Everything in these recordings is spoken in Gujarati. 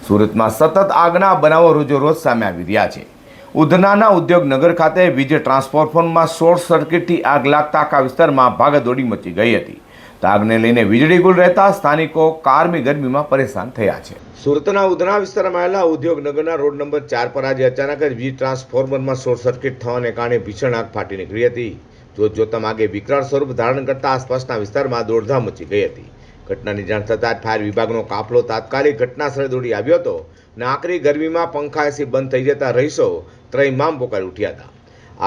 સુરતમાં સતત આગના બનાવો રોજેરોજ સામે આવી રહ્યા છે। ઉધનાના ઉદ્યોગનગર ખાતે વીજ ટ્રાન્સફોર્મરમાં શોર્ટ સર્કિટથી આગ લાગતા આખા વિસ્તારમાં ભાગદોડી મચી ગઈ હતી। તો આગને લઈને વીજળી ગુલ રહેતા સ્થાનિકો કારમી ગરમીમાં પરેશાન થયા છે। સુરતના ઉધના વિસ્તારમાં આવેલા ઉદ્યોગનગરના રોડ નંબર 4 પર આજે અચાનક જ વીજ ટ્રાન્સફોર્મરમાં શોર્ટ સર્કિટ થવાને કારણે ભીષણ આગ ફાટી નીકળી હતી। જોતજોતામાં આગે વિકરાળ સ્વરૂપ ધારણ કરતા આસપાસના વિસ્તારમાં દોડધામ મચી ગઈ હતી। ઘટનાની જાણ થતાં જ ફાયર વિભાગનો કાફલો તાત્કાલિક ઘટના સ્થળે દોડી આવ્યો હતો અને આકરી ગરમીમાં પંખા એસી બંધ થઈ જતા રહીશો ત્રયમામ પોકારી ઉઠ્યા હતા।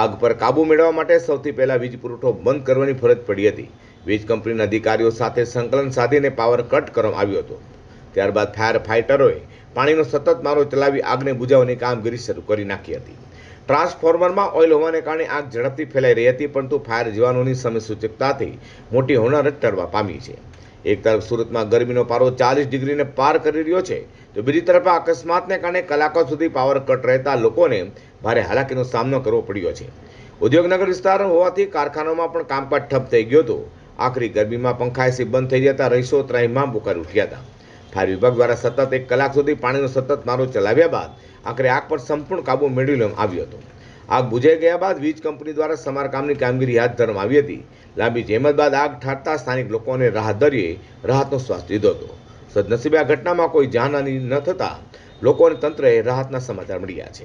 આગ પર કાબુ મેળવવા માટે સૌથી પહેલા વીજ પુરવઠો બંધ કરવાની ફરજ પડી હતી। વીજ કંપનીના અધિકારીઓ સાથે સંકલન સાધીને પાવર કટ કરવામાં આવ્યો હતો। ત્યારબાદ ફાયર ફાઇટરોએ પાણીનો સતત મારો ચલાવી આગને બુઝાવવાની કામગીરી શરૂ કરી નાખી હતી। ટ્રાન્સફોર્મરમાં ઓઇલ હોવાને કારણે આગ ઝડપથી ફેલાઈ રહી હતી, પરંતુ ફાયર જવાનોની સમયસૂચકતાથી મોટી હોનારત ટળવા પામી છે। એક તરફ સુરતમાં ગરમીનો પારો 40 ડિગ્રીને પાર કરી રહ્યો છે, તો બીજી તરફ અકસ્માતને કારણે કલાકો સુધી પાવર કટ રહેતા લોકોને ભારે હાલાકીનો સામનો કરવો પડ્યો છે। ઉદ્યોગનગર વિસ્તાર હોવાથી કારખાનામાં પણ કામકાજ ઠપ થઈ ગયું હતું। આખરી ગરમીમાં પંખા એસી બંધ થઈ જતા રહીશો ત્રયમામ પોકારી ઉઠ્યા હતા। ફાયર વિભાગ દ્વારા સતત 1 કલાક સુધી પાણીનો સતત મારો ચલાવ્યા બાદ આખરે આગ પર સંપૂર્ણ કાબુ મેળવી લેવામાં આવ્યો હતો। આગ બુઝાઈ ગયા બાદ વીજ કંપની દ્વારા સમારકામની કામગીરી હાથ ધરવામાં આવી હતી। લાંબી જહેમત બાદ આગ ઠારતા સ્થાનિક લોકોને રાહતદારીએ રાહતનો શ્વાસ લીધો હતો। સદનસીબે આ ઘટનામાં કોઈ જાનહાનિ ન થતા લોકોને તંત્રએ રાહતના સમાચાર મળ્યા છે।